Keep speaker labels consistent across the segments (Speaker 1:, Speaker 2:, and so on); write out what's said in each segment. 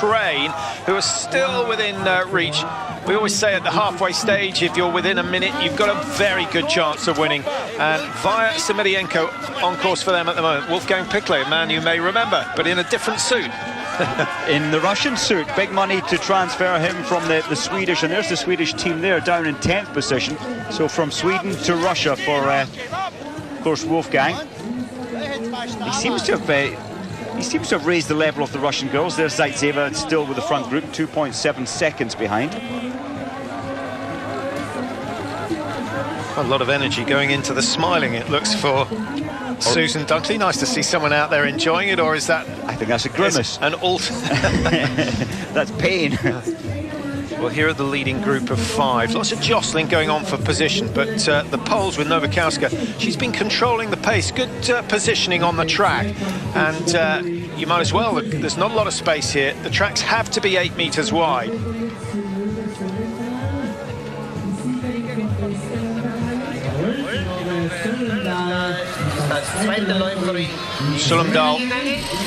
Speaker 1: Ukraine, who are still within reach. We always say at the halfway stage, if you're within a minute, you've got a very good chance of winning. And via Semelienko on course for them at the moment. Wolfgang Pickle, a man you may remember, but in a different suit.
Speaker 2: In the Russian suit. Big money to transfer him from the Swedish, and there's the Swedish team there down in 10th position. So from Sweden to Russia for, of course, Wolfgang. He seems to have raised the level of the Russian girls. There's Zaitseva still with the front group, 2.7 seconds behind.
Speaker 1: A lot of energy going into the smiling, it looks, for Susan Dunkley. Nice to see someone out there enjoying it, or is that...
Speaker 2: I think that's a grimace.
Speaker 1: An alt.
Speaker 2: That's pain.
Speaker 1: Well, here are the leading group of 5. Lots of jostling going on for position, but the Poles with Nowakowska, she's been controlling the pace. Good positioning on the track. And you might as well, there's not a lot of space here. The tracks have to be 8 meters wide. Sullemdahl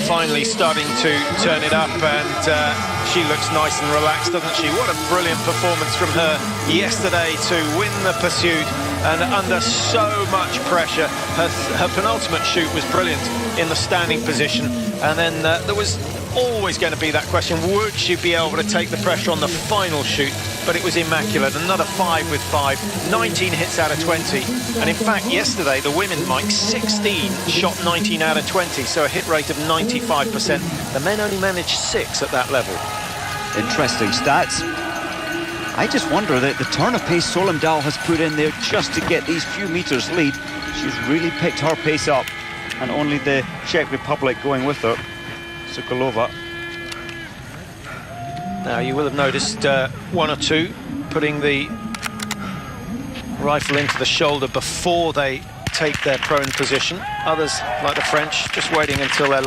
Speaker 1: finally starting to turn it up, and she looks nice and relaxed, doesn't she? What a brilliant performance from her yesterday to win the pursuit, and under so much pressure. Her penultimate shoot was brilliant in the standing position, and then there was always going to be that question, would she be able to take the pressure on the final shoot? But it was immaculate. Another 5 with 5, 19 hits out of 20. And in fact, yesterday, the women, Mike, 16 shot 19 out of 20, so a hit rate of 95%. The men only managed 6 at that level.
Speaker 2: Interesting stats. I just wonder that the turn of pace Sullemdahl has put in there just to get these few meters lead. She's really picked her pace up, and only the Czech Republic going with her. Sokolova.
Speaker 1: Now you will have noticed 1 or 2 putting the rifle into the shoulder before they take their prone position. Others, like the French, just waiting until they're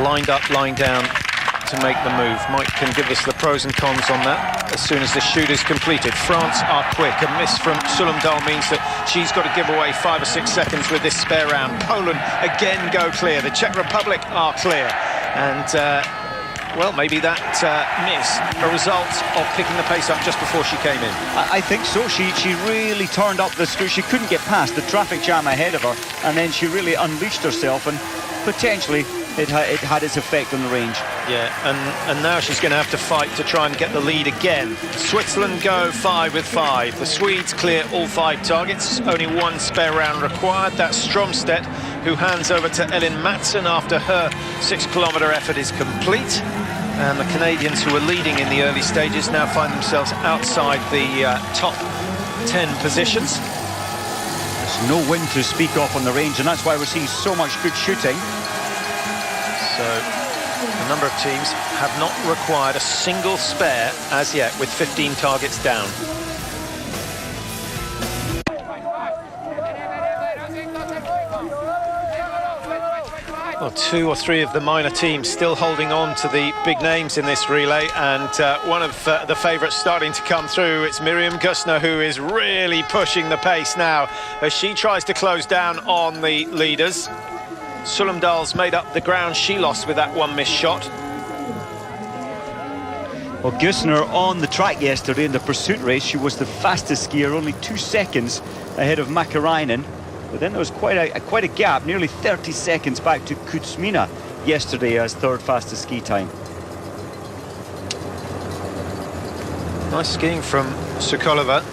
Speaker 1: lined up, lying down to make the move. Mike can give us the pros and cons on that as soon as the shoot is completed. France are quick. A miss from Sullemdahl means that she's got to give away 5 or 6 seconds with this spare round. Poland again go clear. The Czech Republic are clear. And, well, maybe that miss a result of picking the pace up just before she came in.
Speaker 2: I think so. She really turned up the street. She couldn't get past the traffic jam ahead of her, and then she really unleashed herself, and potentially it had its effect on the range.
Speaker 1: Yeah, and now she's going to have to fight to try and get the lead again. Switzerland go 5 with 5. The Swedes clear all 5 targets. Only 1 spare round required. That's Stromstedt, who hands over to Elin Matson after her 6-kilometer effort is complete. And the Canadians, who were leading in the early stages, now find themselves outside the top 10 positions.
Speaker 2: There's no wind to speak of on the range, and that's why we're seeing so much good shooting.
Speaker 1: So a number of teams have not required a single spare as yet, with 15 targets down. Well, 2 or 3 of the minor teams still holding on to the big names in this relay, and one of the favourites starting to come through. It's Miriam Gusner, who is really pushing the pace now as she tries to close down on the leaders. Sullemdahl's made up the ground she lost with that 1 missed shot.
Speaker 2: Well, Gusner on the track yesterday in the pursuit race, she was the fastest skier, only 2 seconds ahead of Makarainen. But then there was quite a gap, nearly 30 seconds back to Kuzmina yesterday as 3rd fastest ski time.
Speaker 1: Nice skiing from Sokolova.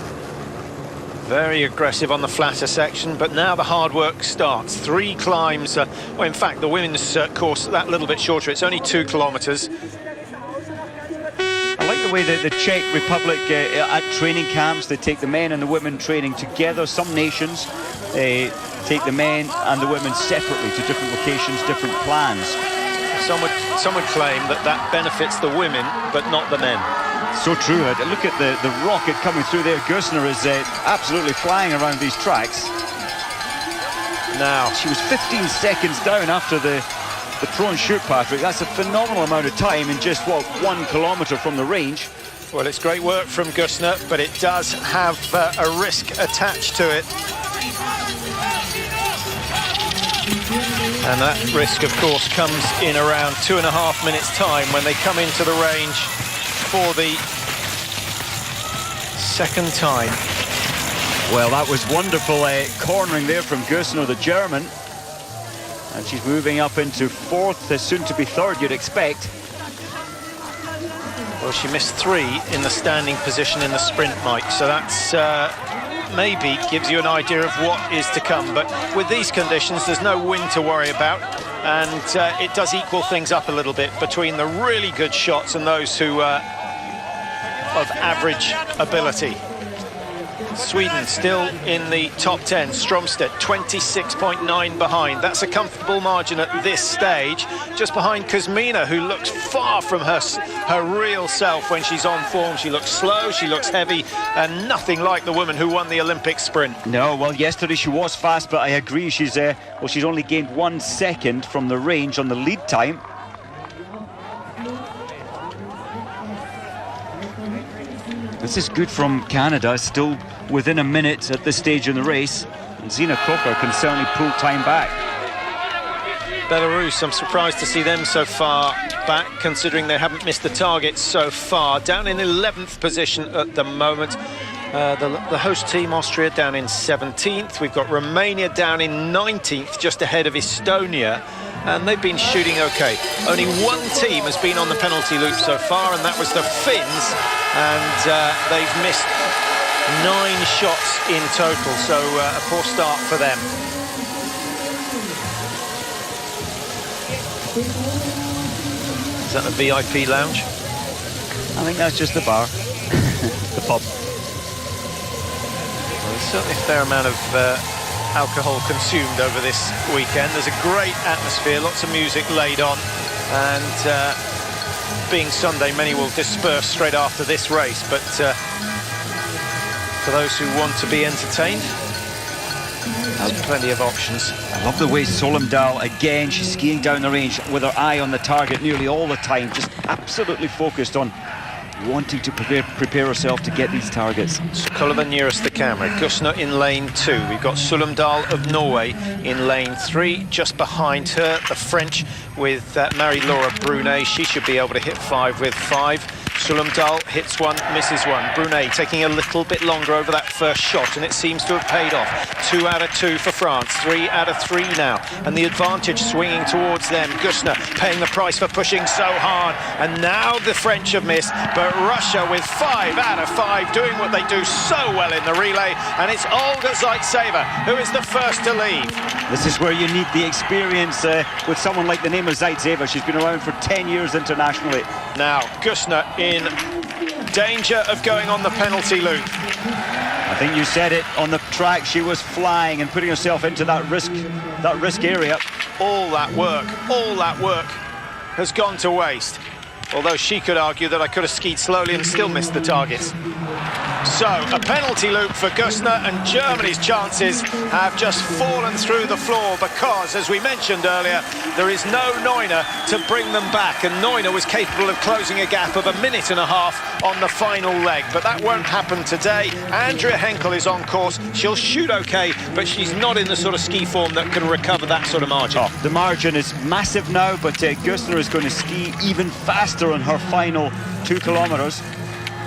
Speaker 1: Very aggressive on the flatter section, but now the hard work starts. 3 climbs. Well, in fact, the women's course that little bit shorter. It's only 2 kilometers.
Speaker 2: I like the way that the Czech Republic at training camps, they take the men and the women training together. Some nations take the men and the women separately to different locations, different plans.
Speaker 1: Some would claim that benefits the women, but not the men.
Speaker 2: So true. Look at the rocket coming through there. Gusner is absolutely flying around these tracks.
Speaker 1: Now,
Speaker 2: she was 15 seconds down after the prone shoot, Patrick. That's a phenomenal amount of time in just, what, 1 kilometre from the range.
Speaker 1: Well, it's great work from Gusner, but it does have a risk attached to it. And that risk, of course, comes in around 2.5 minutes' time when they come into the range for the second time.
Speaker 2: Well, that was wonderful cornering there from Gössner, the German. And she's moving up into fourth, soon to be third, you'd expect.
Speaker 1: Well, she missed 3 in the standing position in the sprint, Mike, so that's maybe gives you an idea of what is to come. But with these conditions, there's no wind to worry about, and it does equal things up a little bit between the really good shots and those who are of average ability. Sweden still in the top 10. Stromstedt 26.9 behind. That's a comfortable margin at this stage, just behind Kuzmina, who looks far from her real self when she's on form. She looks slow, she looks heavy, and nothing like the woman who won the Olympic sprint.
Speaker 2: No, well, yesterday she was fast, but I agree, she's only gained 1 second from the range on the lead time. This is good from Canada, still within a minute at this stage in the race. And Zina Kocher can certainly pull time back.
Speaker 1: Belarus, I'm surprised to see them so far back, considering they haven't missed the target so far. Down in 11th position at the moment. The host team, Austria, down in 17th. We've got Romania down in 19th, just ahead of Estonia. And they've been shooting okay. Only one team has been on the penalty loop so far, and that was the Finns. And they've missed 9 shots in total, so a poor start for them. Is that the VIP lounge?
Speaker 2: I think that's just the bar, the pub.
Speaker 1: Well, there's certainly a fair amount of alcohol consumed over this weekend. There's a great atmosphere, lots of music laid on, and being Sunday, many will disperse straight after this race, but for those who want to be entertained, there's plenty of options.
Speaker 2: I love the way Solomdal, again, she's skiing down the range with her eye on the target nearly all the time, just absolutely focused on wanting to prepare herself to get these targets.
Speaker 1: Sokolova nearest the camera. Gössner in lane 2. We've got Solomdal of Norway in lane 3. Just behind her, the French with Marie-Laure Brunet. She should be able to hit 5 with 5. Solomdal hits 1, misses 1. Brunet taking a little bit longer over that first shot, and it seems to have paid off. 2 out of 2 for France, 3 out of 3 now, and the advantage swinging towards them. Gössner paying the price for pushing so hard, and now the French have missed, but Russia with 5 out of 5, doing what they do so well in the relay, and it's Olga Zaitseva who is the first to leave.
Speaker 2: This is where you need the experience with someone like the name of Zaitseva. She's been around for 10 years internationally.
Speaker 1: Now Gössner in danger of going on the penalty loop.
Speaker 2: I think you said it, on the track she was flying and putting herself into that risk area.
Speaker 1: All that work has gone to waste. Although she could argue that I could have skied slowly and still missed the targets. So, a penalty loop for Gössner, and Germany's chances have just fallen through the floor because, as we mentioned earlier, there is no Neuner to bring them back, and Neuner was capable of closing a gap of 1.5 minutes on the final leg, but that won't happen today. Andrea Henkel is on course. She'll shoot okay, but she's not in the sort of ski form that can recover that sort of margin.
Speaker 2: Oh, the margin is massive now, but Gössner is going to ski even faster on her final 2 kilometers.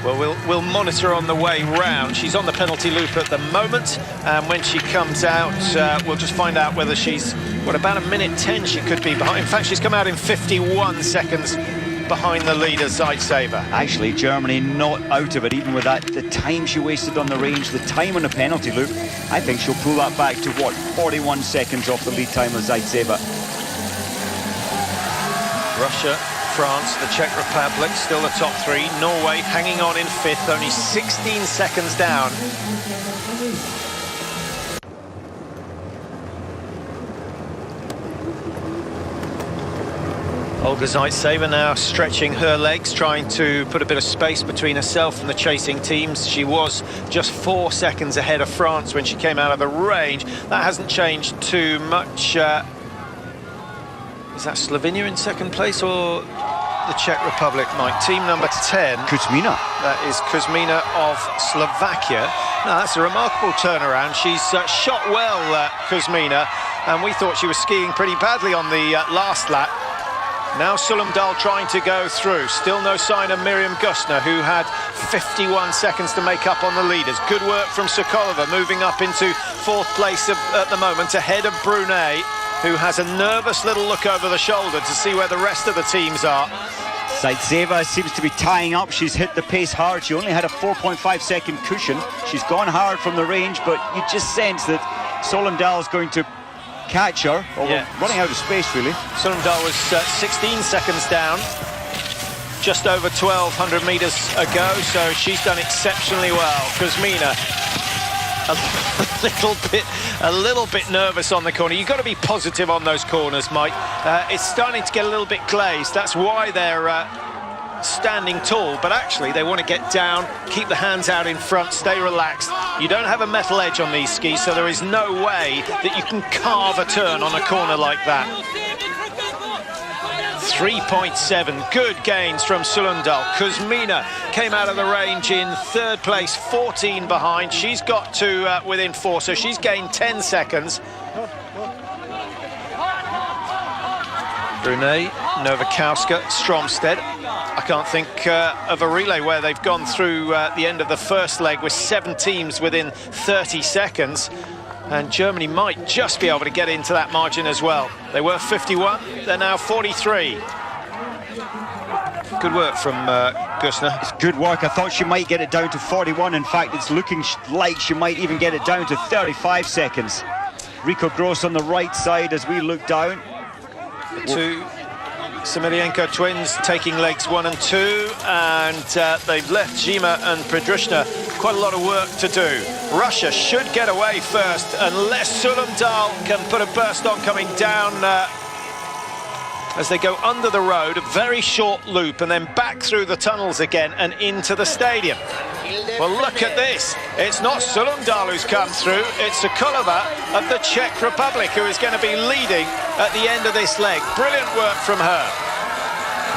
Speaker 1: Well, we'll monitor on the way round. She's on the penalty loop at the moment, and when she comes out, we'll just find out whether she's, about 1.10 minutes she could be behind. In fact, she's come out in 51 seconds behind the leader, Zaitseva.
Speaker 2: Actually, Germany not out of it, even with that, the time she wasted on the range, the time on the penalty loop. I think she'll pull that back to, 41 seconds off the lead time of Zaitseva.
Speaker 1: Russia, France, the Czech Republic, still the top 3. Norway hanging on in 5th, only 16 seconds down. Olga Zaitseva now stretching her legs, trying to put a bit of space between herself and the chasing teams. She was just 4 seconds ahead of France when she came out of the range. That hasn't changed too much. Is that Slovenia in second place, or the Czech Republic, Mike? Team number 10.
Speaker 2: Kuzmina.
Speaker 1: That is Kuzmina of Slovakia. Now, that's a remarkable turnaround. She's shot well, Kuzmina, and we thought she was skiing pretty badly on the last lap. Now Sulumdal trying to go through. Still no sign of Miriam Gusner, who had 51 seconds to make up on the leaders. Good work from Sokolova, moving up into fourth place at the moment, ahead of Brunet, who has a nervous little look over the shoulder to see where the rest of the teams are.
Speaker 2: Zaitseva seems to be tying up. She's hit the pace hard. She only had a 4.5 second cushion. She's gone hard from the range, but you just sense that Sulumdal is going to catch her. We're running out of space, really.
Speaker 1: Sulumdal was 16 seconds down, just over 1,200 meters ago, so she's done exceptionally well. Kuzmina a little bit nervous on the corner. You've got to be positive on those corners, Mike. It's starting to get a little bit glazed. That's why they're standing tall, but actually they want to get down, keep the hands out in front, stay relaxed. You don't have a metal edge on these skis, so there is no way that you can carve a turn on a corner like that. 3.7, good gains from Sulumdal. Kuzmina came out of the range in third place, 14 behind. She's got to within 4, so she's gained 10 seconds. Brunet, Nowakowska, Stromstead. I can't think of a relay where they've gone through the end of the first leg with 7 teams within 30 seconds. And Germany might just be able to get into that margin as well. They were 51, they're now 43. Good work from Gusner.
Speaker 2: It's good work. I thought she might get it down to 41. In fact, it's looking like she might even get it down to 35 seconds. Rico Gross on the right side as we look down.
Speaker 1: Two Semelienko twins taking legs 1 and 2, and they've left Zima and Predrushna quite a lot of work to do. Russia should get away first unless Sulumdal can put a burst on coming down as they go under the road, a very short loop, and then back through the tunnels again and into the stadium. Well, look at this. It's not Sulumdal who's come through, it's Sokolova of the Czech Republic who is going to be leading at the end of this leg. Brilliant work from her.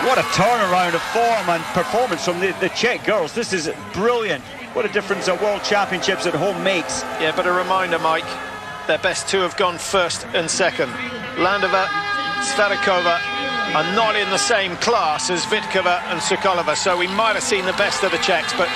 Speaker 2: What a turnaround of form and performance from the Czech girls. This is brilliant. What a difference a World Championships at home makes.
Speaker 1: Yeah, but a reminder, Mike, their best 2 have gone first and second. Landova, Sverikova are not in the same class as Vitkova and Sokolova, so we might have seen the best of the Czechs, but